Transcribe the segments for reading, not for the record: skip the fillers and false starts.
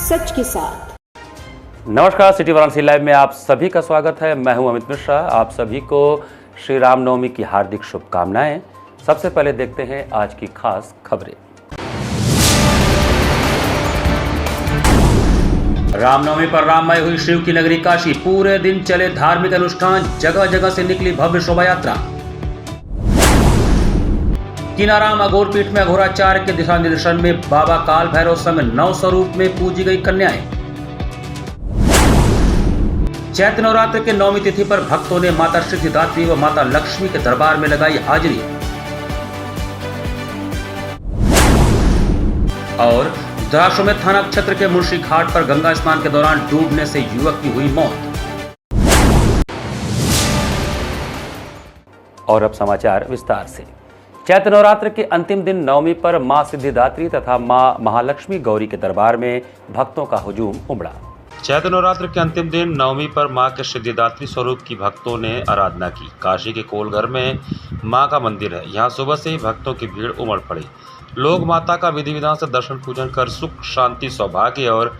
सच के साथ। नमस्कार, सिटी वाराणसी लाइव में आप सभी का स्वागत है। मैं हूं अमित मिश्रा। आप सभी को श्री रामनवमी की हार्दिक शुभकामनाएं। सबसे पहले देखते हैं आज की खास खबरें। रामनवमी पर राममय हुई शिव की नगरी काशी। पूरे दिन चले धार्मिक अनुष्ठान, जगह जगह से निकली भव्य शोभा यात्रा। कीनाराम अघोर पीठ में अघोराचार्य के दिशा निर्देशन में बाबा काल भैरव समेत 9 स्वरूप में पूजी गई कन्याएं। चैत्र नवरात्र के 9वीं तिथि पर भक्तों ने माता सिद्धिदात्री व माता लक्ष्मी के दरबार में लगाई हाजिरी। और दशाश्वमेध थाना क्षेत्र के मुंशी घाट पर गंगा स्नान के दौरान डूबने से युवक की हुई मौत। और अब समाचार विस्तार से। चैत्र नवरात्र के अंतिम दिन नवमी पर मां सिद्धिदात्री तथा मां महालक्ष्मी गौरी के दरबार में भक्तों का हुजूम उमड़ा। चैत्र नवरात्र के अंतिम दिन नवमी पर मां के सिद्धिदात्री स्वरूप की भक्तों ने आराधना की। काशी के कोलघर में मां का मंदिर है। यहां सुबह से ही भक्तों की भीड़ उमड़ पड़ी। लोग माता का विधि विधान से दर्शन पूजन कर सुख शांति सौभाग्य और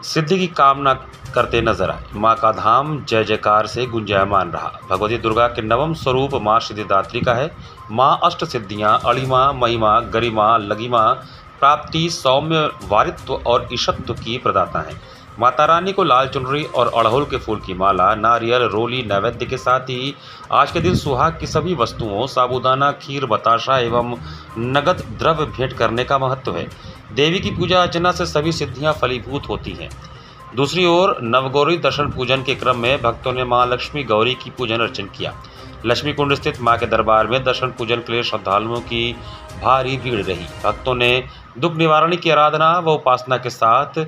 सिद्धि की कामना करते नजर आए। मां का धाम जय जयकार से गुंजायमान रहा। भगवती दुर्गा के नवम स्वरूप मां सिद्धिदात्री का है। मां अष्ट सिद्धियां अणिमा, महिमा, गरिमा, लगिमा, प्राप्ति, सौम्य, वारित्व और ईशत्व की प्रदाता हैं। माता रानी को लाल चुनरी और अड़हुल के फूल की माला, नारियल, रोली नैवेद्य के साथ ही आज के दिन सुहाग की सभी वस्तुओं, साबूदाना, खीर, बताशा एवं नगद द्रव्य भेंट करने का महत्व है। देवी की पूजा अर्चना से सभी सिद्धियां फलीभूत होती हैं। दूसरी ओर नवगौरी दर्शन पूजन के क्रम में भक्तों ने मां लक्ष्मी गौरी की पूजन अर्चन किया। लक्ष्मी कुंड स्थित मां के दरबार में दर्शन पूजन के लिए श्रद्धालुओं की भारी भीड़ रही। भक्तों ने दुख निवारण की आराधना व उपासना के साथ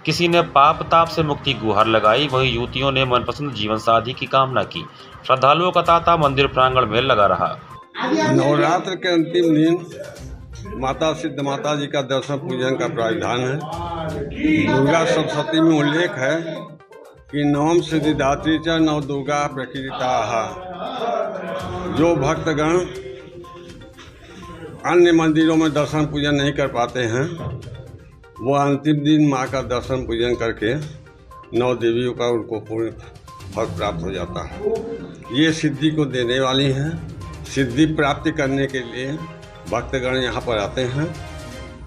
किसी ने पाप ताप से मुक्ति गुहार लगाई, वहीं युवतियों ने मनपसंद जीवन साथी की कामना की। श्रद्धालुओं का तांता मंदिर प्रांगण में लगा रहा। नवरात्र के अंतिम दिन माता सिद्ध माता जी का दर्शन पूजन का प्राविधान है। दुर्गा सप्तशती में उल्लेख है कि नवम सिद्धिदात्री च नव दुर्गा प्रकीर्तिता। जो भक्तगण अन्य मंदिरों में दर्शन पूजन नहीं कर पाते हैं, वो अंतिम दिन माँ का दर्शन पूजन करके नौ देवियों का उनको पूर्ण फल प्राप्त हो जाता है। ये सिद्धि को देने वाली हैं। सिद्धि प्राप्ति करने के लिए भक्तगण यहाँ पर आते हैं,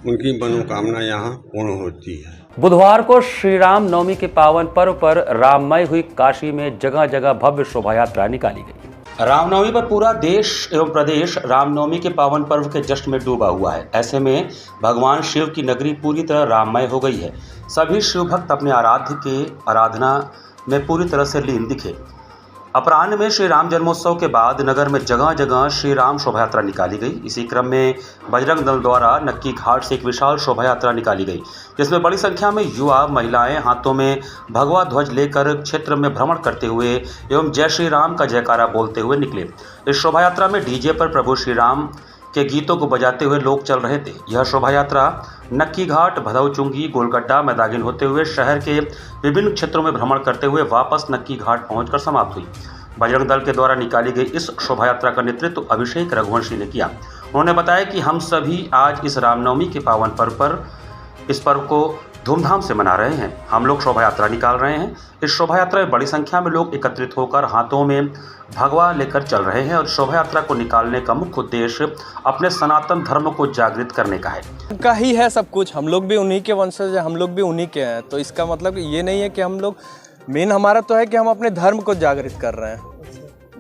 उनकी मनोकामना यहाँ पूर्ण होती है। बुधवार को श्री राम नवमी के पावन पर्व पर राममय हुई काशी में जगह जगह भव्य शोभा यात्रा निकाली गई। रामनवमी पर पूरा देश एवं प्रदेश रामनवमी के पावन पर्व के जश्न में डूबा हुआ है। ऐसे में भगवान शिव की नगरी पूरी तरह राममय हो गई है। सभी शिव भक्त अपने आराध्य के आराधना में पूरी तरह से लीन दिखे। अपराह्न में श्री राम जन्मोत्सव के बाद नगर में जगह जगह श्री राम शोभा यात्रा निकाली गई। इसी क्रम में बजरंग दल द्वारा नक्की घाट से एक विशाल शोभा यात्रा निकाली गई, जिसमें बड़ी संख्या में युवा महिलाएं हाथों में भगवा ध्वज लेकर क्षेत्र में भ्रमण करते हुए एवं जय श्री राम का जयकारा बोलते हुए निकले। इस शोभा यात्रा में डीजे पर प्रभु श्री राम के गीतों को बजाते हुए लोग चल रहे थे। यह शोभा यात्रा नक्की घाट, भदौचुंगी, गोलगड्डा, मैदागिन होते हुए शहर के विभिन्न क्षेत्रों में भ्रमण करते हुए वापस नक्की घाट पहुंचकर समाप्त हुई। बजरंग दल के द्वारा निकाली गई इस शोभा यात्रा का नेतृत्व अभिषेक रघुवंशी ने किया। उन्होंने बताया कि हम सभी आज इस रामनवमी के पावन पर्व पर इस पर्व को धूमधाम से मना रहे हैं। हम लोग शोभा यात्रा निकाल रहे हैं। इस शोभा यात्रा में बड़ी संख्या में लोग एकत्रित होकर हाथों में भगवा लेकर चल रहे हैं और शोभा यात्रा को निकालने का मुख्य उद्देश्य अपने सनातन धर्म को जागृत करने का है। उनका ही है सब कुछ, हम लोग भी उन्हीं के वंशज हैं, हम लोग भी उन्हीं के हैं। तो इसका मतलब ये नहीं है कि हम लोग, मेन हमारा तो है कि हम अपने धर्म को जागृत कर रहे हैं।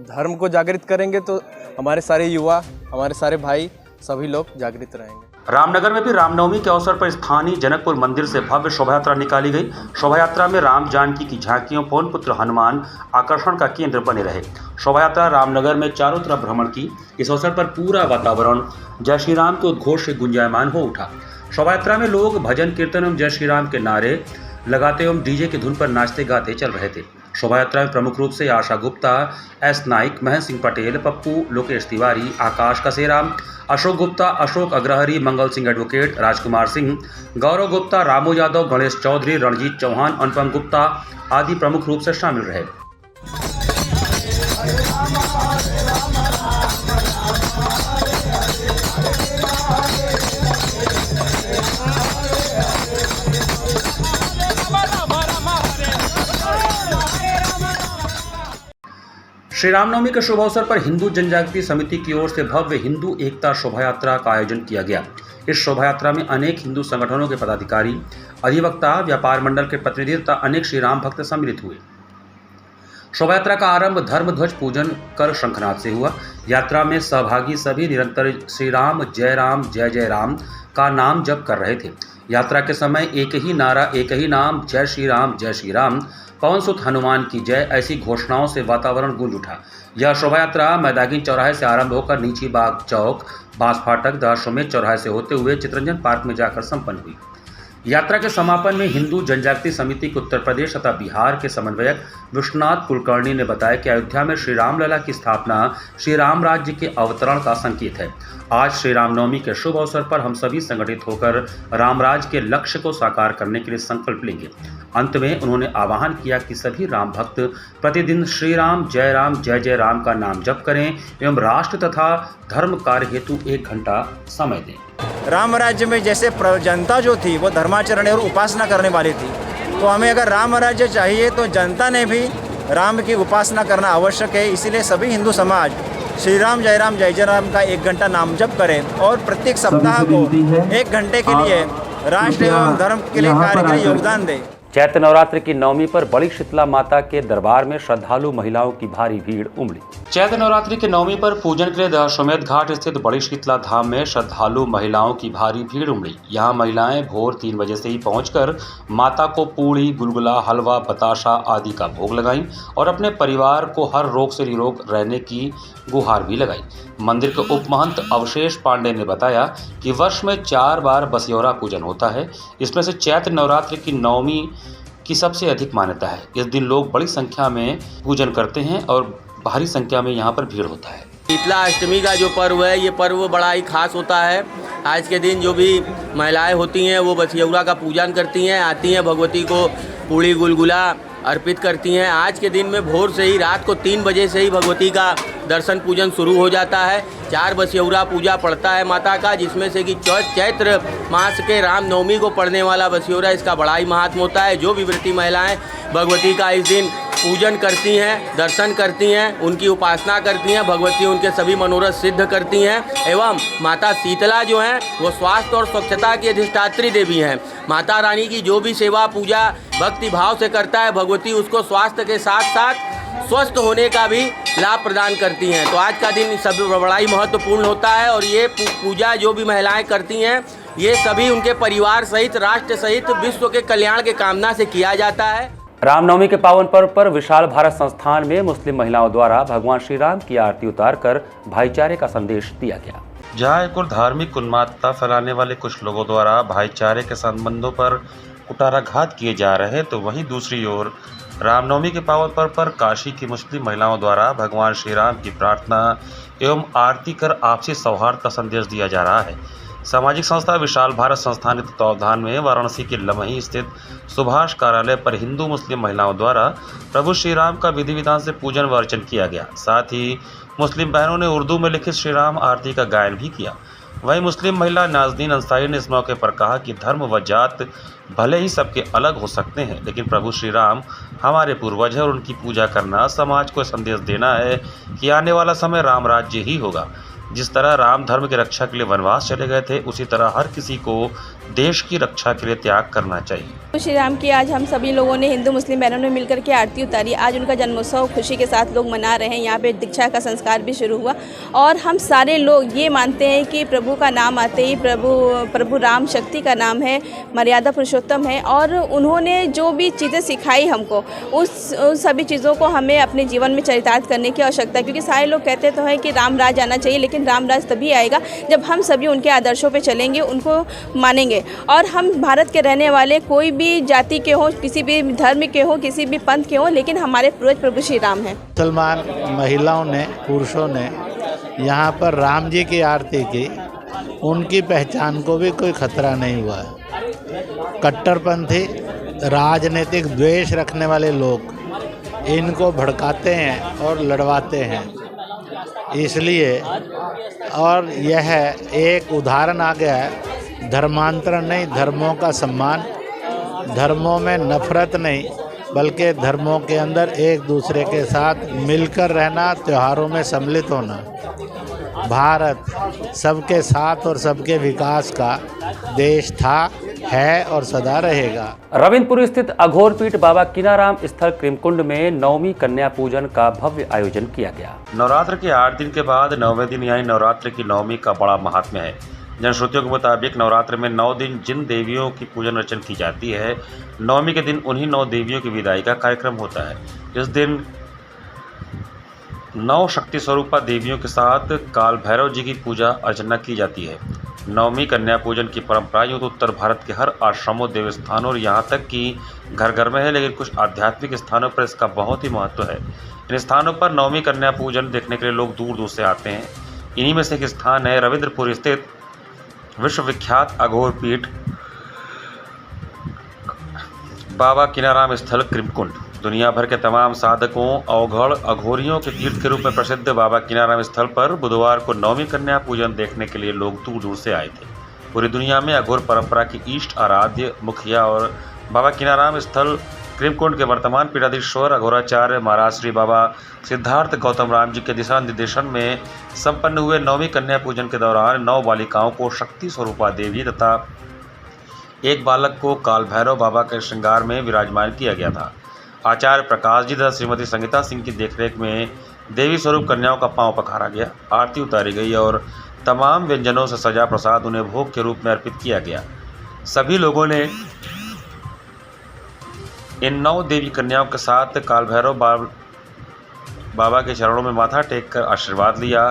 धर्म को जागृत करेंगे तो हमारे सारे युवा, हमारे सारे भाई, सभी लोग जागृत रहेंगे। रामनगर में भी रामनवमी के अवसर पर स्थानीय जनकपुर मंदिर से भव्य शोभा यात्रा निकाली गई। शोभा यात्रा में राम जानकी की झांकियों, पवन पुत्र हनुमान आकर्षण का केंद्र बने रहे। शोभा यात्रा रामनगर में चारों तरफ भ्रमण की। इस अवसर पर पूरा वातावरण जय श्री राम के उद्घोष से गुंजायमान हो उठा। शोभा यात्रा में लोग भजन कीर्तन एवं जय श्री राम के नारे लगाते एवं डीजे की धुन पर नाचते गाते चल रहे थे। शोभा यात्रा में प्रमुख रूप से आशा गुप्ता, एस नाइक, महेंद्र सिंह पटेल, पप्पू, लोकेश तिवारी, आकाश कसेरा, अशोक गुप्ता, अशोक अग्रहरी, मंगल सिंह एडवोकेट, राजकुमार सिंह, गौरव गुप्ता, रामू यादव, गणेश चौधरी, रणजीत चौहान, अनुपम गुप्ता आदि प्रमुख रूप से शामिल रहे। श्री रामनवमी के शुभ अवसर पर हिंदू जनजागृति समिति की ओर से भव्य हिंदू एकता शोभा यात्रा का आयोजन किया गया। इस शोभा यात्रा में अनेक हिंदू संगठनों के पदाधिकारी, अधिवक्ता, व्यापार मंडल के प्रतिनिधि तथा अनेक श्री राम भक्त सम्मिलित हुए। शोभा यात्रा का आरंभ धर्म ध्वज पूजन कर शंखनाद से हुआ। यात्रा में सहभागी सभी निरंतर श्री राम, जय जय राम का नाम जप कर रहे थे। यात्रा के समय एक ही नारा, एक ही नाम, जय श्री राम, पवन सुत हनुमान की जय, ऐसी घोषणाओं से वातावरण गूंज उठा। यह शोभा यात्रा मैदानी चौराहे से आरंभ होकर नीची बाग चौक, बांस फाटक, दशाश्वमेध चौराहे से होते हुए चित्रंजन पार्क में जाकर संपन्न हुई। यात्रा के समापन में हिंदू जनजागृति समिति के उत्तर प्रदेश तथा बिहार के समन्वयक विश्वनाथ कुलकर्णी ने बताया कि अयोध्या में श्री रामलला की स्थापना श्री राम राज्य के अवतरण का संकेत है। आज श्री रामनवमी के शुभ अवसर पर हम सभी संगठित होकर रामराज के लक्ष्य को साकार करने के लिए संकल्प लेंगे। अंत में उन्होंने आह्वान किया कि सभी राम भक्त प्रतिदिन श्री राम, जय जय राम का नाम जप करें एवं राष्ट्र तथा धर्म कार्य हेतु 1 घंटा समय दें। राम राज्य में जैसे जनता जो थी वो धर्माचरण और उपासना करने वाली थी, तो हमें अगर राम राज्य चाहिए तो जनता ने भी राम की उपासना करना आवश्यक है। इसीलिए सभी हिंदू समाज श्री राम, जय राम का 1 घंटा नाम जप करें और प्रत्येक सप्ताह को 1 घंटे के लिए राष्ट्र एवं धर्म के लिए कार्य के लिए योगदान दें। चैत्र नवरात्र की नवमी पर बड़ी शीतला माता के दरबार में श्रद्धालु महिलाओं की भारी भीड़ उमड़ी। चैत्र नवरात्रि की नवमी पर पूजन के लिए दशाश्वमेध घाट स्थित बड़ी शीतला धाम में श्रद्धालु महिलाओं की भारी भीड़ उमड़ी। यहाँ महिलाएं भोर 3 बजे से ही पहुंचकर माता को पूड़ी, गुलगुला, हलवा, बताशा आदि का भोग लगाई और अपने परिवार को हर रोग से निरोग रहने की गुहार भी लगाई। मंदिर के उप महंत अवशेष पांडे ने बताया कि वर्ष में 4 बार बसियौरा पूजन होता है। इसमें से चैत्र नवरात्रि की नवमी की सबसे अधिक मान्यता है। इस दिन लोग बड़ी संख्या में पूजन करते हैं और भारी संख्या में यहाँ पर भीड़ होता है। शीतला अष्टमी का जो पर्व है, ये पर्व बड़ा ही खास होता है। आज के दिन जो भी महिलाएं होती हैं वो बसियौरा का पूजन करती हैं, आती हैं भगवती को पूड़ी गुलगुला अर्पित करती हैं। आज के दिन में भोर से ही रात को 3 बजे से ही भगवती का दर्शन पूजन शुरू हो जाता है। 4 बसियौरा पूजा पड़ता है माता का, जिसमें से कि चैत्र मास के रामनवमी को पड़ने वाला बसियौरा, इसका बड़ा ही महात्म होता है। जो भी व्रती महिलाएं भगवती का इस दिन पूजन करती हैं, दर्शन करती हैं, उनकी उपासना करती हैं, भगवती उनके सभी मनोरथ सिद्ध करती हैं। एवं माता शीतला जो हैं वो स्वास्थ्य और स्वच्छता की अधिष्ठात्री देवी हैं। माता रानी की जो भी सेवा पूजा भक्ति भाव से करता है, भगवती उसको स्वास्थ्य के साथ साथ स्वस्थ होने का भी लाभ प्रदान करती हैं। तो आज का दिन सब बड़ा ही महत्वपूर्ण होता है और ये पूजा जो भी महिलाएं करती हैं, ये सभी उनके परिवार सहित, राष्ट्र सहित, विश्व के कल्याण के कामना से किया जाता है। रामनवमी के पावन पर्व पर विशाल भारत संस्थान में मुस्लिम महिलाओं द्वारा भगवान श्री राम की आरती उतारकर भाईचारे का संदेश दिया गया। जहाँ एक और धार्मिक उन्मादता फैलाने वाले कुछ लोगों द्वारा भाईचारे के संबंधों पर कुठाराघात किए जा रहे हैं, तो वहीं दूसरी ओर रामनवमी के पावन पर्व पर काशी की मुस्लिम महिलाओं द्वारा भगवान श्री राम की प्रार्थना एवं आरती कर आपसी सौहार्द का संदेश दिया जा रहा है। सामाजिक संस्था विशाल भारत संस्थान के तत्वावधान में वाराणसी के लमही स्थित सुभाष कार्यालय पर हिंदू मुस्लिम महिलाओं द्वारा प्रभु श्री राम का विधि विधान से पूजन व अर्चन किया गया। साथ ही मुस्लिम बहनों ने उर्दू में लिखित श्री राम आरती का गायन भी किया। वहीं मुस्लिम महिला नाज़नीन अंसारी ने इस मौके पर कहा कि धर्म व जात भले ही सबके अलग हो सकते हैं, लेकिन प्रभु श्री राम हमारे पूर्वज हैं और उनकी पूजा करना समाज को संदेश देना है कि आने वाला समय राम राज्य ही होगा। जिस तरह राम धर्म की रक्षा के लिए वनवास चले गए थे, उसी तरह हर किसी को देश की रक्षा के लिए त्याग करना चाहिए। श्री राम की आज हम सभी लोगों ने, हिंदू मुस्लिम बहनों ने मिलकर के आरती उतारी। आज उनका जन्मोत्सव खुशी के साथ लोग मना रहे हैं। यहाँ पे दीक्षा का संस्कार भी शुरू हुआ और हम सारे लोग ये मानते हैं कि प्रभु का नाम आते ही प्रभु राम शक्ति का नाम है, मर्यादा पुरुषोत्तम है और उन्होंने जो भी चीज़ें सिखाई हमको, उस सभी चीज़ों को हमें अपने जीवन में चरितार्थ करने की आवश्यकता है। क्योंकि सारे लोग कहते तो हैं कि राम राज आना चाहिए, लेकिन राम राज तभी आएगा जब हम सभी उनके आदर्शों पे चलेंगे, उनको मानेंगे। और हम भारत के रहने वाले कोई भी जाति के हो, किसी भी धर्म के हो, किसी भी पंथ के हो, लेकिन हमारे पूर्वज प्रभु श्री राम हैं। मुसलमान महिलाओं ने, पुरुषों ने यहाँ पर राम जी की आरती की, उनकी पहचान को भी कोई खतरा नहीं हुआ। कट्टरपंथी राजनीतिक द्वेष रखने वाले लोग इनको भड़काते हैं और लड़वाते हैं, इसलिए और यह एक उदाहरण आ गया है, धर्मांतरण नहीं, धर्मों का सम्मान, धर्मों में नफरत नहीं, बल्कि धर्मों के अंदर एक दूसरे के साथ मिलकर रहना, त्योहारों में सम्मिलित होना। भारत सबके साथ और सबके विकास का देश था, है और सदा रहेगा। रविंद्रपुर स्थित अघोरपीठ बाबा कीनाराम स्थल कृमकुंड में नवमी कन्या पूजन का भव्य आयोजन किया गया। नवरात्र के 8 दिन के बाद 9वें दिन यानी नवरात्र की नवमी का बड़ा महात्म्य है। जनश्रुतियों के मुताबिक नवरात्र में 9 दिन जिन देवियों की पूजन अर्चन की जाती है, नवमी के दिन उन्हीं 9 देवियों की विदाई का कार्यक्रम होता है। इस दिन 9 शक्ति स्वरूपा देवियों के साथ काल भैरव जी की पूजा अर्चना की जाती है। नवमी कन्या पूजन की परंपरा यूँ तो उत्तर भारत के हर आश्रमों, देवस्थानों और यहाँ तक कि घर घर में है, लेकिन कुछ आध्यात्मिक स्थानों पर इसका बहुत ही महत्व है। इन स्थानों पर नवमी कन्या पूजन देखने के लिए लोग दूर दूर से आते हैं। इन्हीं में से एक स्थान है रविंद्रपुर स्थित विश्वविख्यात अघोरपीठ बाबा कीनाराम स्थल कृमकुंड। दुनिया भर के तमाम साधकों, अवघड़, अघोरियों के तीर्थ के रूप में प्रसिद्ध बाबा कीनाराम स्थल पर बुधवार को नवमी कन्या पूजन देखने के लिए लोग दूर दूर से आए थे। पूरी दुनिया में अघोर परंपरा की इष्ट आराध्य मुखिया और बाबा कीनाराम स्थल कृमकुंड के वर्तमान पीठाधीश्वर अघोराचार्य महाराज श्री बाबा सिद्धार्थ गौतम राम जी के दिशा निर्देशन में संपन्न हुए नवमी कन्या पूजन के दौरान 9 बालिकाओं को शक्ति स्वरूपा देवी तथा एक बालक को काल भैरव बाबा के श्रृंगार में विराजमान किया गया था। आचार्य प्रकाश जी तथा श्रीमती संगीता सिंह की देखरेख में देवी स्वरूप कन्याओं का पांव पखारा गया, आरती उतारी गई और तमाम व्यंजनों से सजा प्रसाद उन्हें भोग के रूप में अर्पित किया गया। सभी लोगों ने इन 9 देवी कन्याओं के साथ काल भैरव बाबा के चरणों में माथा टेक कर आशीर्वाद लिया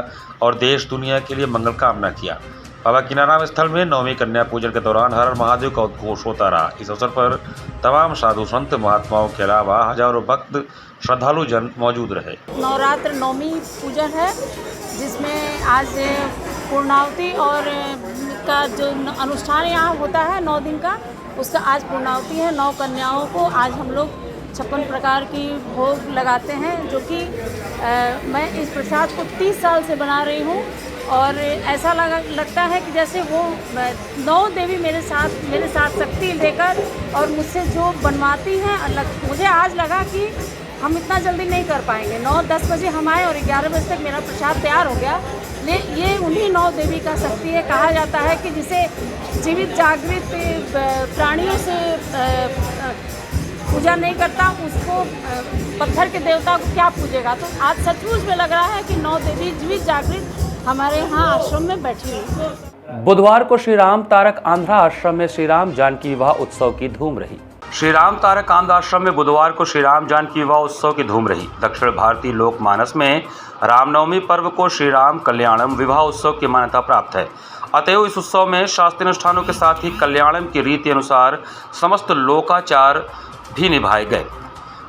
और देश दुनिया के लिए मंगल कामना किया। बाबा कीनाराम स्थल में नवमी कन्या पूजन के दौरान हर हर महादेव का उद्घोष होता रहा। इस अवसर पर तमाम साधु संत महात्माओं के अलावा हजारों भक्त श्रद्धालु जन मौजूद रहे। नवरात्र नवमी पूजन है जिसमें आज पूर्णावती और का जो अनुष्ठान यहाँ होता है 9 दिन का, उसका आज पूर्णावती है। 9 कन्याओं को आज हम लोग 56 प्रकार की भोग लगाते हैं, जो कि मैं इस प्रसाद को 30 साल से बना रही हूँ और ऐसा लगता है कि जैसे वो 9 देवी मेरे साथ शक्ति लेकर और मुझसे जो बनवाती हैं। मुझे आज लगा कि हम इतना जल्दी नहीं कर पाएंगे। 9-10 बजे हम आए और 11 बजे तक मेरा प्रसाद तैयार हो गया। ये उन्हीं 9 देवी का शक्ति है। कहा जाता है कि जिसे जीवित जागृत प्राणियों से पूजा नहीं करता, उसको पत्थर के देवता को क्या पूजेगा। तो आज सचमुच में लग रहा है कि 9 देवी जीवित जागृत हमारे यहाँ आश्रम में बैठी हुई। बुधवार को श्री राम तारक आंध्रा आश्रम में श्री राम जानकी विवाह उत्सव की धूम रही। श्री राम तारक आंध्र आश्रम में बुधवार को श्री राम जानकी विवाह उत्सव की धूम रही। दक्षिण भारतीय लोकमानस में रामनवमी पर्व को श्री राम कल्याणम विवाह उत्सव की मान्यता प्राप्त है। अतएव इस उत्सव में शास्त्रीय अनुष्ठानों के साथ ही कल्याणम की रीति अनुसार समस्त लोकाचार भी निभाए गए।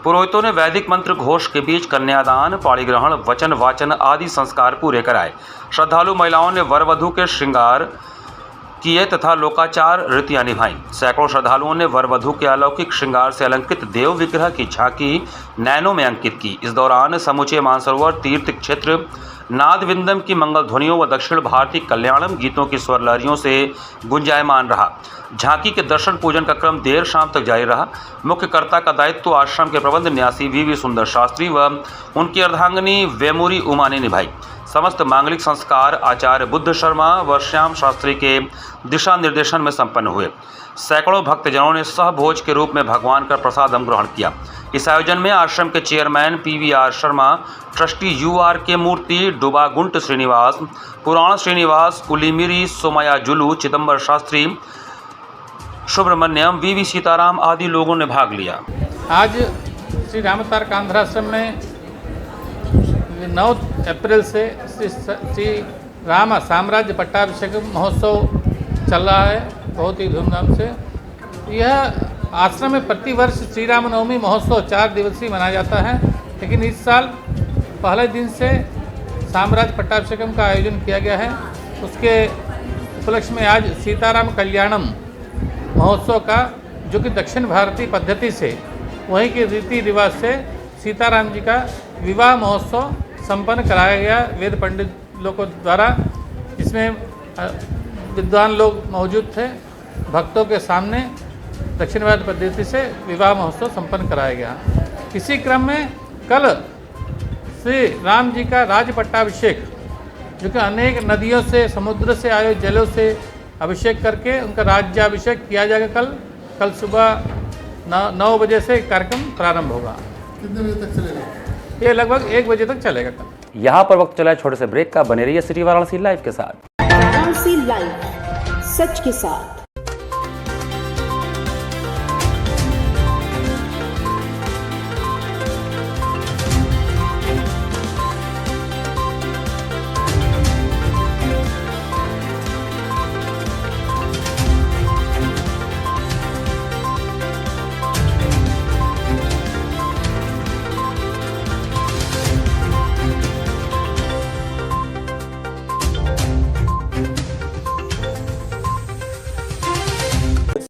पुरोहितों ने वैदिक मंत्र घोष के बीच कन्यादान, पाणी ग्रहण, वचन वाचन आदि संस्कार पूरे कराए। श्रद्धालु महिलाओं ने वर वधू के श्रृंगार किए तथा लोकाचार रीतियां निभाईं। सैकड़ों श्रद्धालुओं ने वर वधू के अलौकिक श्रृंगार से अलंकृत देव विग्रह की झांकी नैनों में अंकित की। इस दौरान समूचे मानसरोवर तीर्थ क्षेत्र नादविंदम की मंगल ध्वनियों व दक्षिण भारतीय कल्याणम गीतों की स्वर लहरियों से गुंजायमान रहा। झांकी के दर्शन पूजन का क्रम देर शाम तक जारी रहा। मुख्य कर्ता का दायित्व आश्रम के प्रबंध न्यासी वी सुंदर शास्त्री व उनकी अर्धांगिनी वेमुरी उमा ने निभाई। समस्त मांगलिक संस्कार आचार्य बुद्ध शर्मा व श्याम शास्त्री के दिशा निर्देशन में संपन्न हुए। सैकड़ों भक्तजनों ने सहभोज के रूप में भगवान का प्रसादम ग्रहण किया। इस आयोजन में आश्रम के chairman PVR Sharma, trustee URK मूर्ति, डुबा गुंट श्रीनिवास, पुराण श्रीनिवास, उलीमिरी सोमया जुलू, चिदम्बर शास्त्री, सुब्रमण्यम, VV सीताराम आदि लोगों ने भाग लिया। आज श्री राम तारक आंध्र आश्रम में 9 अप्रैल से श्री राम साम्राज्य पट्टाभिषेक महोत्सव चल रहा है, बहुत ही धूमधाम से। यह आश्रम में प्रतिवर्ष श्री राम नवमी महोत्सव 4 दिवसीय मनाया जाता है, लेकिन इस साल पहले दिन से साम्राज्य पट्टाभिषेकम का आयोजन किया गया है। उसके उपलक्ष्य में आज सीताराम कल्याणम महोत्सव का, जो कि दक्षिण भारतीय पद्धति से वहीं के रीति रिवाज से सीताराम जी का विवाह महोत्सव संपन्न कराया गया वेद पंडित लोगों द्वारा। इसमें विद्वान लोग मौजूद थे। भक्तों के सामने दक्षिणवाद पद्धति से विवाह महोत्सव संपन्न कराया गया। इसी क्रम में कल श्री राम जी का राज पट्टाभिषेक, जो कि अनेक नदियों से, समुद्र से आए जलों से अभिषेक करके उनका राज्याभिषेक किया जाएगा। कल सुबह 9 बजे से कार्यक्रम प्रारंभ होगा। कितने बजे तक चलेगा? ये लगभग 1 बजे तक चलेगा कल। यहाँ पर वक्त चला है छोटे से ब्रेक का। बने रहिए सिटी वाराणसी लाइव के साथ। वाराणसी लाइव, सच के साथ।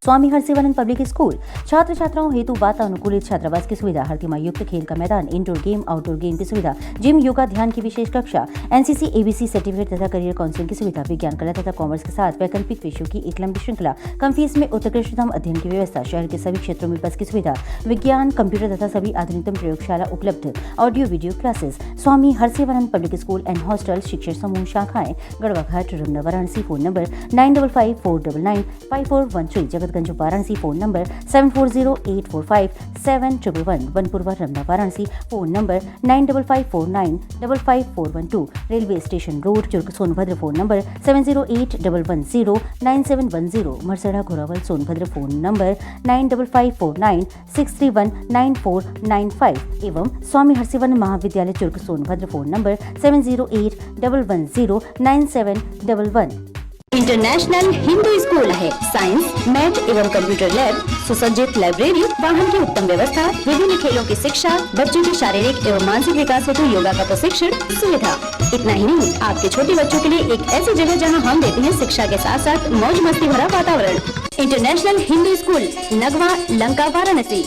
स्वामी हरसिवानंद पब्लिक स्कूल छात्र छात्राओं हेतु वातानुकूलित छात्रावास की सुविधा, हर तिमाही युक्त खेल का मैदान, इंडोर गेम आउटडोर गेम की सुविधा, जिम, योगा, ध्यान की विशेष कक्षा, एनसीसी एबीसी सर्टिफिकेट तथा करियर काउंसलिंग की सुविधा, विज्ञान कला तथा कॉमर्स के साथ वैकल्पिक विषयों की एक लंबी श्रृंखला, कम फीस में उत्कृष्टतम अध्ययन की व्यवस्था, शहर के सभी क्षेत्रों में बस की सुविधा, विज्ञान, कंप्यूटर तथा सभी आधुनिकतम प्रयोगशाला उपलब्ध, audio video classes. Swami Harsivanand public school and hostel, शिक्षण समूह, शाखाएं Garhwa Ghat, Ramna, Varanasi. Phone number 9554995413, Jagatganj Varanasi. Phone number 7408457111, Banpurwa, Ramna, Varanasi. Phone number 9554955412, railway station road, Churk, Sonbhadra. Phone number 7081109710, Marsara, Ghorawal, Sonbhadra. Phone number 954963199495 एवं स्वामी हरसिवानंद महाविद्यालय, Churk, Sonbhadra. Phone number 7081109711। International Hindu school है। साइंस, मैथ एवं कंप्यूटर लैब, सुसज्जित लाइब्रेरी, वाहन की उत्तम व्यवस्था, विभिन्न खेलों की शिक्षा, बच्चों के शारीरिक एवं मानसिक विकास हेतु योगा का प्रशिक्षण सुविधा। इतना ही नहीं, आपके छोटे बच्चों के लिए एक ऐसी जगह जहां हम देते हैं शिक्षा के साथ साथ मौज मस्ती भरा वातावरण। International Hindu school, Nagwa, Lanka, Varanasi.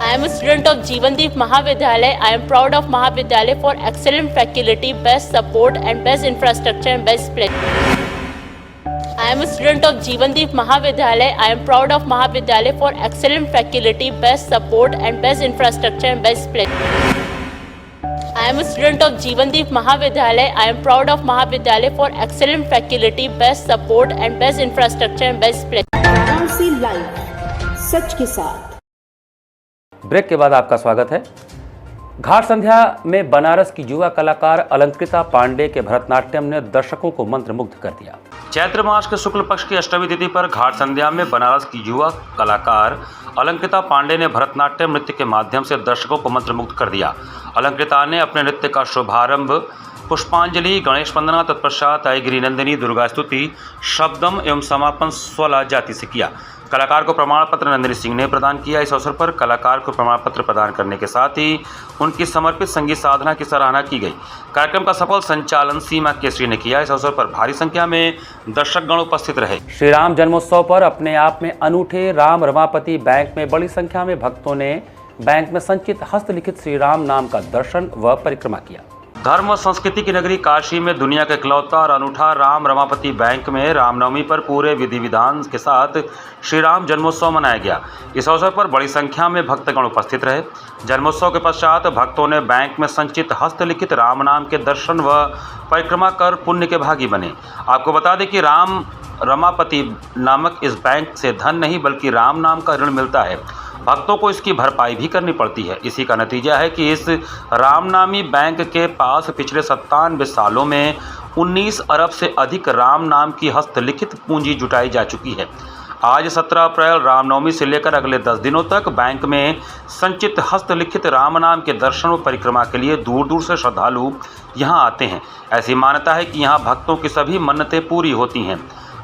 I am a student of Jeevandeep Mahavidyalay. I am proud of Mahavidyalay for excellent faculty, best support and best infrastructure and best place. I am a student of Jeevandeep Mahavidyalay. I am proud of Mahavidyalay for excellent faculty, best support and best infrastructure and best place. I am a student of Jeevandeep Mahavidyalay. I am proud of Mahavidyalay for excellent faculty, best support and best infrastructure and best place. Varanasi live, सच के साथ। Break के बाद आपका स्वागत है। घाट संध्या में बनारस की युवा कलाकार अलंकृता पांडे के भरतनाट्यम ने दर्शकों को मंत्रमुग्ध कर दिया। चैत्र मास के शुक्ल पक्ष की अष्टमी तिथि पर घाट संध्या में बनारस की युवा कलाकार अलंकृता पांडे ने भरतनाट्यम नृत्य के माध्यम से दर्शकों को मंत्रमुग्ध कर दिया। अलंकृता ने अपने नृत्य का शुभारंभ पुष्पांजलि, गणेश वंदना, तत्पश्चात आई गिरिनंदिनी, दुर्गा स्तुति, शब्दम एवं समापन स्वला जाति से किया। कलाकार को प्रमाण पत्र नंदिनी सिंह ने प्रदान किया। इस अवसर पर कलाकार को प्रमाण पत्र प्रदान करने के साथ ही उनकी समर्पित संगीत साधना की सराहना की गई। कार्यक्रम का सफल संचालन सीमा केसरी ने किया। इस अवसर पर भारी संख्या में दर्शकगण उपस्थित रहे। श्री राम जन्मोत्सव पर अपने आप में अनूठे राम रमापति बैंक में बड़ी संख्या में भक्तों ने बैंक में संचित हस्तलिखित श्री राम नाम का दर्शन व परिक्रमा किया। धर्म और संस्कृति की नगरी काशी में दुनिया का इकलौता और अनूठा राम रमापति बैंक में रामनवमी पर पूरे विधि विधान के साथ श्री राम जन्मोत्सव मनाया गया। इस अवसर पर बड़ी संख्या में भक्तगण उपस्थित रहे। जन्मोत्सव के पश्चात भक्तों ने बैंक में संचित हस्तलिखित राम नाम के दर्शन व परिक्रमा कर पुण्य के भागी बने। आपको बता दें कि राम रमापति नामक इस बैंक से धन नहीं बल्कि राम नाम का ऋण मिलता है। भक्तों को इसकी भरपाई भी करनी पड़ती है। इसी का नतीजा है कि इस रामनामी बैंक के पास पिछले 97 सालों में 19 अरब से अधिक राम नाम की हस्तलिखित पूंजी जुटाई जा चुकी है। आज 17 अप्रैल रामनवमी से लेकर अगले 10 दिनों तक बैंक में संचित हस्तलिखित राम नाम के दर्शन व परिक्रमा के लिए दूर दूर से श्रद्धालु यहां आते हैं। ऐसी मान्यता है कि यहां भक्तों की सभी मन्नतें पूरी होती हैं।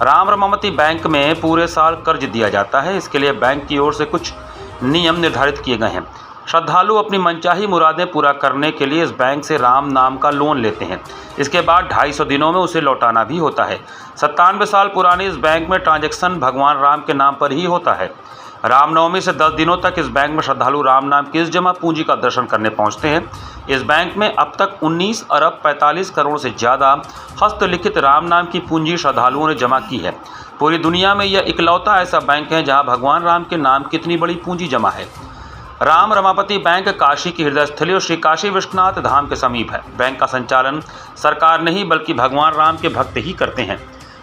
राम रमापति बैंक में पूरे साल कर्ज दिया जाता है। इसके लिए बैंक की ओर से कुछ नियम निर्धारित किए गए हैं। श्रद्धालु अपनी मनचाही मुरादें पूरा करने के लिए इस बैंक से राम नाम का लोन लेते हैं। इसके बाद 250 दिनों में उसे लौटाना भी होता है। 97 साल पुराने इस बैंक में ट्रांजैक्शन भगवान राम के नाम पर ही होता है। रामनवमी से 10 दिनों तक इस बैंक में श्रद्धालु राम नाम की इस जमा पूंजी का दर्शन करने पहुंचते हैं। इस बैंक में अब तक 19 अरब 45 करोड़ से ज़्यादा हस्तलिखित राम नाम की पूंजी श्रद्धालुओं ने जमा की है। पूरी दुनिया में यह इकलौता ऐसा बैंक है जहां भगवान राम के नाम की इतनी बड़ी पूंजी जमा है। राम रमापति बैंक काशी की हृदय स्थली और श्री काशी विश्वनाथ धाम के समीप है। बैंक का संचालन सरकार नहीं बल्कि भगवान राम के भक्त ही करते हैं।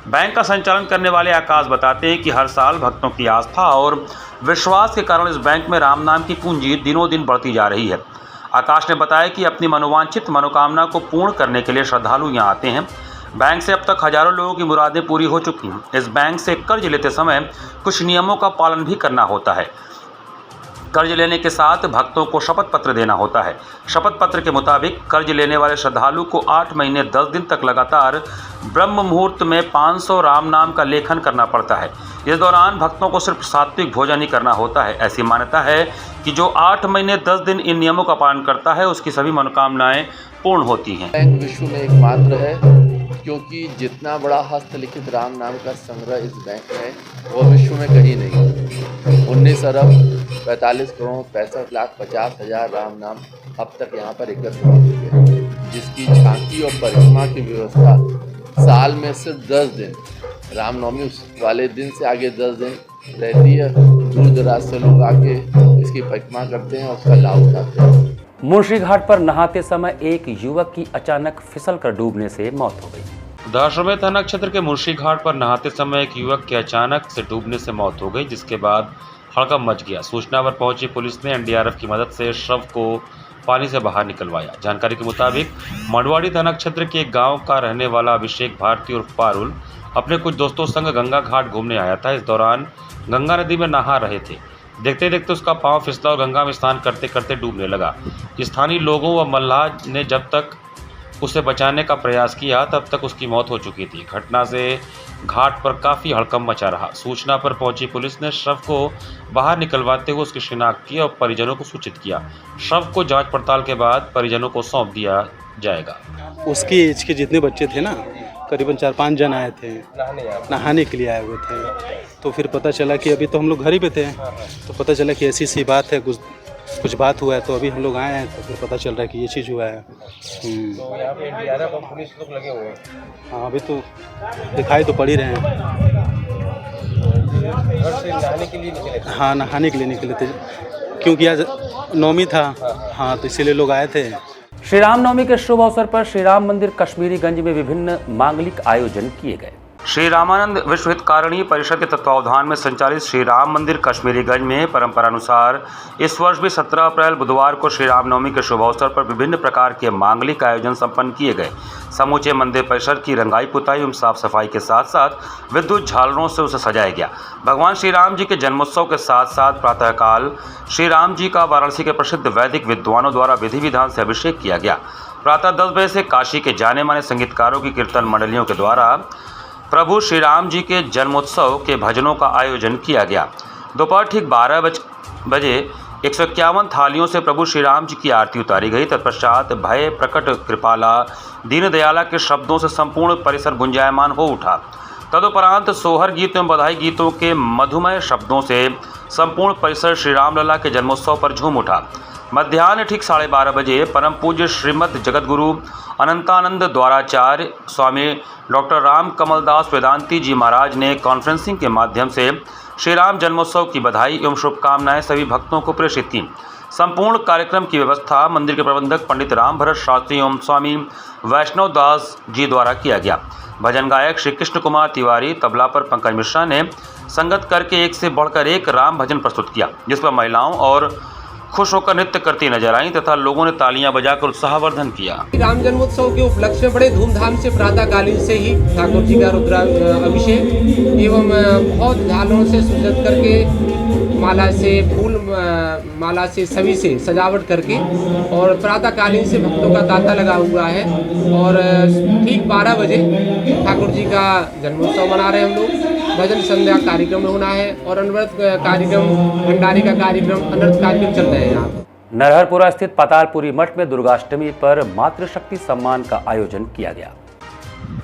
बैंक का संचालन करने वाले आकाश बताते हैं कि हर साल भक्तों की आस्था और विश्वास के कारण इस बैंक में राम नाम की पूंजी दिनों दिन बढ़ती जा रही है। आकाश ने बताया कि अपनी मनोवांछित मनोकामना को पूर्ण करने के लिए श्रद्धालु यहाँ आते हैं। बैंक से अब तक हजारों लोगों की मुरादें पूरी हो चुकी हैं। इस बैंक से कर्ज लेते समय कुछ नियमों का पालन भी करना होता है। कर्ज लेने के साथ भक्तों को शपथ पत्र देना होता है। शपथ पत्र के मुताबिक कर्ज लेने वाले श्रद्धालु को 8 महीने 10 दिन तक लगातार ब्रह्म मुहूर्त में 500 राम नाम का लेखन करना पड़ता है। इस दौरान भक्तों को सिर्फ सात्विक भोजन ही करना होता है। ऐसी मान्यता है कि जो 8 महीने 10 दिन इन नियमों का पालन करता है उसकी सभी मनोकामनाएं पूर्ण होती हैं। बैंक विश्व में एकमात्र है क्योंकि जितना बड़ा हस्तलिखित राम नाम का संग्रह इस बैंक में है वो विश्व में कहीं नहीं। 19 अरब 45 करोड़ 65,50,000 राम नाम अब तक यहाँ पर एकत्र हो चुके हैं, जिसकी झांकी और परिक्रमा की व्यवस्था साल में सिर्फ 10 दिन, रामनवमी वाले दिन से आगे 10 दिन रहती है। दूर दराज से लोग आके इसकी परिक्रमा करते हैं और उसका लाभ उठाते हैं। मुंशी घाट पर नहाते समय एक युवक की अचानक फिसलकर डूबने से मौत हो गई। दशाश्वमेध थाना क्षेत्र के मुंशी घाट पर नहाते समय एक युवक की अचानक से डूबने से मौत हो गई, जिसके बाद हड़कंप मच गया। सूचना पर पहुंची पुलिस ने एनडीआरएफ की मदद से शव को पानी से बाहर निकलवाया। जानकारी के मुताबिक मंडवाड़ी थाना क्षेत्र के एक गाँव का रहने वाला अभिषेक भारती उर्फ पारुल अपने कुछ दोस्तों संग गंगा घाट घूमने आया था। इस दौरान गंगा नदी में नहा रहे थे। देखते देखते उसका पांव फिसला और गंगा में स्नान करते करते डूबने लगा। स्थानीय लोगों व मल्लाह ने जब तक उसे बचाने का प्रयास किया तब तक उसकी मौत हो चुकी थी। घटना से घाट पर काफ़ी हड़कंप मचा रहा। सूचना पर पहुंची पुलिस ने शव को बाहर निकलवाते हुए उसकी शिनाख्त की और परिजनों को सूचित किया। शव को जांच पड़ताल के बाद परिजनों को सौंप दिया जाएगा। उसकी एज के जितने बच्चे थे ना, करीबन 4-5 जन आए थे, नहाने के लिए आए हुए थे। तो फिर पता चला कि अभी तो हम लोग घर ही पे थे, तो पता चला कि ऐसी सी बात है, कुछ बात हुआ है। तो अभी हम लोग आए हैं तो फिर पता चल रहा है कि ये चीज़ हुआ है। तो यहाँ पे एनडीआरएफ और पुलिस लोग लगे हुए हैं। हाँ, अभी तो दिखाई तो पड़ ही रहे हैं। घर से नहाने के लिए निकले थे? हाँ, नहाने के लिए निकले थे क्योंकि आज नवमी था। हाँ, तो इसीलिए लोग आए थे। श्री रामनवमी के शुभ अवसर पर श्री राम मंदिर कश्मीरीगंज में विभिन्न मांगलिक आयोजन किए गए। श्री रामानंद विश्व हितकारिणी परिषद के तत्वावधान में संचालित श्री राम मंदिर कश्मीरीगंज में परंपरानुसार इस वर्ष भी 17 अप्रैल बुधवार को श्री रामनवमी के शुभ अवसर पर विभिन्न प्रकार के मांगलिक आयोजन संपन्न किए गए। समूचे मंदिर परिसर की रंगाई पुताई एवं साफ सफाई के साथ साथ विद्युत झालरों से उसे सजाया गया। भगवान श्री राम जी के जन्मोत्सव के साथ साथ प्रातःकाल श्री राम जी का वाराणसी के प्रसिद्ध वैदिक विद्वानों द्वारा विधि विधान से अभिषेक किया गया। प्रातः 10 बजे से काशी के जाने माने संगीतकारों की कीर्तन मंडलियों के द्वारा प्रभु श्री राम जी के जन्मोत्सव के भजनों का आयोजन किया गया। दोपहर ठीक 12 बजे 151 थालियों से प्रभु श्री राम जी की आरती उतारी गई। तत्पश्चात भय प्रकट कृपाला दीन दयाला के शब्दों से संपूर्ण परिसर गुंजायमान हो उठा। तदुपरांत सोहर गीत एवं बधाई गीतों के मधुमय शब्दों से संपूर्ण परिसर श्री रामलला के जन्मोत्सव पर झूम उठा। मध्याह्न ठीक 12:30 बजे परम पूज्य श्रीमद जगतगुरु अनंतानंद द्वाराचार्य स्वामी डॉक्टर राम कमलदास वेदांती जी महाराज ने कॉन्फ्रेंसिंग के माध्यम से श्री राम जन्मोत्सव की बधाई एवं शुभकामनाएं सभी भक्तों को प्रेषित की। संपूर्ण कार्यक्रम की व्यवस्था मंदिर के प्रबंधक पंडित राम भरत शास्त्री एवं स्वामी वैष्णव दास जी द्वारा किया गया। भजन गायक श्री कृष्ण कुमार तिवारी, तबला पर पंकज मिश्रा ने संगत करके एक से बढ़कर एक राम भजन प्रस्तुत किया, जिस पर महिलाओं और खुश होकर नृत्य करती नजर आईं तथा लोगों ने तालियां बजाकर उत्साहवर्धन किया। राम जन्मोत्सव के उपलक्ष्य में बड़े धूमधाम से प्रातःकालीन से ही ठाकुर जी का रुद्राभिषेक एवं बहुत झालरों से सुसज्जित करके माला से फूल माला से सभी से सजावट करके और प्रातःकालीन से भक्तों का तांता लगा हुआ है। और ठीक 12 बजे ठाकुर जी का जन्मोत्सव मना रहे हैं हम लोग। भजन संध्या कार्यक्रम होना है और अनवरत कार्यक्रम, भंडारे का कार्यक्रम, अनर्थ कार्यक्रम चल रहे हैं यहाँ पर। नरहरपुरा स्थित पातालपुरी मठ में दुर्गाष्टमी पर मातृशक्ति सम्मान का आयोजन किया गया।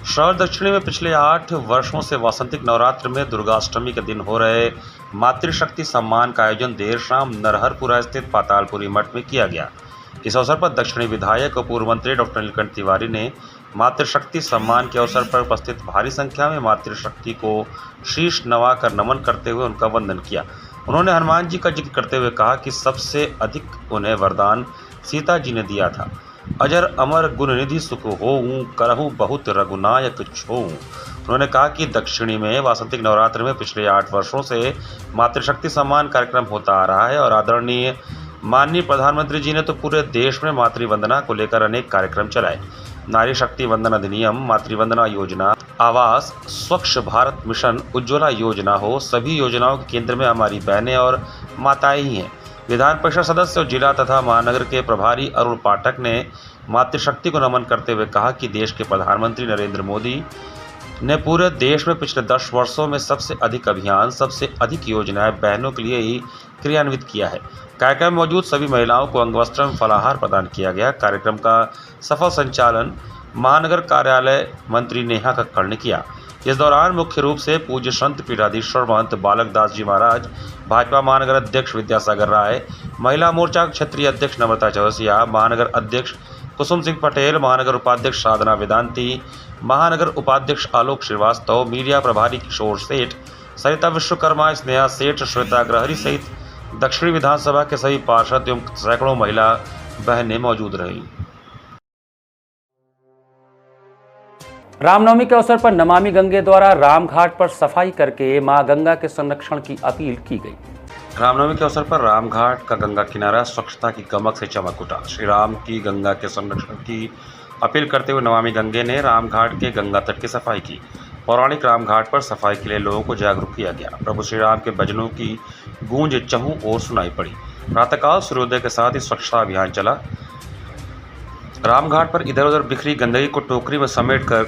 श्रावण दक्षिणी में पिछले 8 वर्षों से वासंतिक नवरात्र में दुर्गाष्टमी के दिन हो रहे मातृशक्ति सम्मान का आयोजन देर शाम नरहरपुरा स्थित पातालपुरी मठ में किया गया। इस अवसर पर दक्षिणी विधायक और पूर्व मंत्री डॉक्टर नीलकंठ तिवारी ने मातृशक्ति सम्मान के अवसर पर उपस्थित भारी संख्या में मातृशक्ति को शीश नवाकर नमन करते हुए उनका वंदन किया। उन्होंने हनुमान जी का जिक्र करते हुए कहा कि सबसे अधिक उन्हें वरदान सीता जी ने दिया था। अजर अमर गुण निधि सुख होऊं करहु बहुत रघुनायक छोऊं। उन्होंने कहा कि दक्षिणी में वासंतिक नवरात्र में पिछले 8 वर्षों से मातृशक्ति सम्मान कार्यक्रम होता आ रहा है और आदरणीय माननीय प्रधानमंत्री जी ने तो पूरे देश में मातृवंदना को लेकर अनेक कार्यक्रम चलाए। नारी शक्ति वंदन अधिनियम, मातृवंदना योजना, आवास, स्वच्छ भारत मिशन, उज्ज्वला योजना हो, सभी योजनाओं के केंद्र में हमारी बहनें और माताएं ही हैं। विधान परिषद सदस्य और जिला तथा महानगर के प्रभारी अरुण पाठक ने मातृशक्ति को नमन करते हुए कहा कि देश के प्रधानमंत्री नरेंद्र मोदी ने पूरे देश में पिछले 10 वर्षों में सबसे अधिक अभियान, सबसे अधिक योजनाएं बहनों के लिए ही क्रियान्वित किया है। कार्यक्रम में मौजूद सभी महिलाओं को अंगवस्त्र एवं फलाहार प्रदान किया गया। कार्यक्रम का सफल संचालन महानगर कार्यालय मंत्री नेहा कक्कड़ ने किया। इस दौरान मुख्य रूप से पूज्य संत पीठाधीश्वर महंत बालक दास जी महाराज, भाजपा महानगर अध्यक्ष विद्यासागर राय, महिला मोर्चा क्षेत्रीय अध्यक्ष नम्रता चौरसिया, महानगर अध्यक्ष कुसुम सिंह पटेल, महानगर उपाध्यक्ष साधना वेदांती, महानगर उपाध्यक्ष आलोक श्रीवास्तव, मीडिया प्रभारी किशोर सेठ, सरिता विश्वकर्मा, स्नेहा सेठ, श्वेता अग्रहरी सहित दक्षिणी विधानसभा के सभी पार्षद एवं सैकड़ों महिला बहनें मौजूद रहीं। रामनवमी के अवसर पर नमामि गंगे द्वारा रामघाट पर सफाई करके मां गंगा के संरक्षण की अपील की गई। रामनवमी के अवसर पर रामघाट का गंगा किनारा स्वच्छता की गमक से चमक उठा। श्री राम की गंगा के संरक्षण की अपील करते हुए नमामि गंगे ने रामघाट के गंगा तट की सफाई की। पौराणिक रामघाट पर सफाई के लिए लोगों को जागरूक किया गया। प्रभु श्री राम के भजनों की गूंज चहुं ओर सुनाई पड़ी। प्रातःकाल सूर्योदय के साथ ही स्वच्छता अभियान चला। रामघाट पर इधर उधर बिखरी गंदगी को टोकरी में समेटकर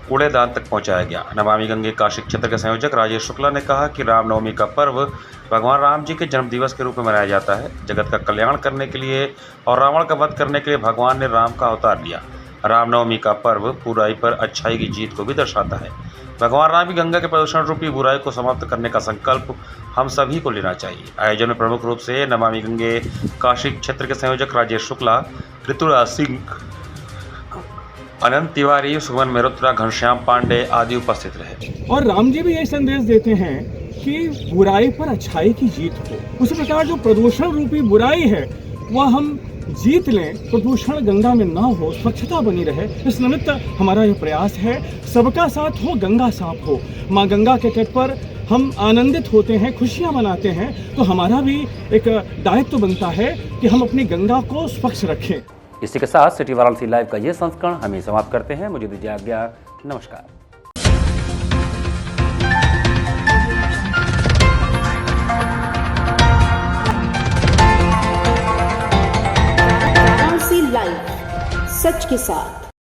कूड़ेदान तक पहुंचाया गया। नमामि गंगे काशी क्षेत्र के संयोजक राजेश शुक्ला ने कहा कि रामनवमी का पर्व भगवान राम जी के जन्म दिवस के रूप में मनाया जाता है। जगत का कल्याण करने के लिए और रावण का वध करने के लिए भगवान ने राम का अवतार लिया। रामनवमी का पर्व बुराई पर अच्छाई की जीत को भी दर्शाता है। भगवान राम की गंगा के प्रदूषण रूपी बुराई को समाप्त करने का संकल्प हम सभी को लेना चाहिए। आयोजन में प्रमुख रूप से नमामि गंगे काशी क्षेत्र के संयोजक राजेश शुक्ला, ऋतुराज सिंह, अनंत तिवारी, सुमन मेहरोत्रा, घनश्याम पांडे आदि उपस्थित रहे। और राम जी भी यही संदेश देते हैं कि बुराई पर अच्छाई की जीत हो। उसी प्रकार जो प्रदूषण रूपी बुराई है वह हम जीत लें, प्रदूषण गंगा में ना हो, स्वच्छता बनी रहे। इस निमित्त हमारा यह प्रयास है, सबका साथ हो, गंगा साफ हो। माँ गंगा के तट पर हम आनंदित होते हैं, खुशियाँ मनाते हैं, तो हमारा भी एक दायित्व बनता है कि हम अपनी गंगा को स्वच्छ रखें। इसी के साथ सिटी वाराणसी लाइव का ये संस्करण हम समाप्त करते हैं। मुझे दीजिए आज्ञा। नमस्कार। लाइव सच के साथ।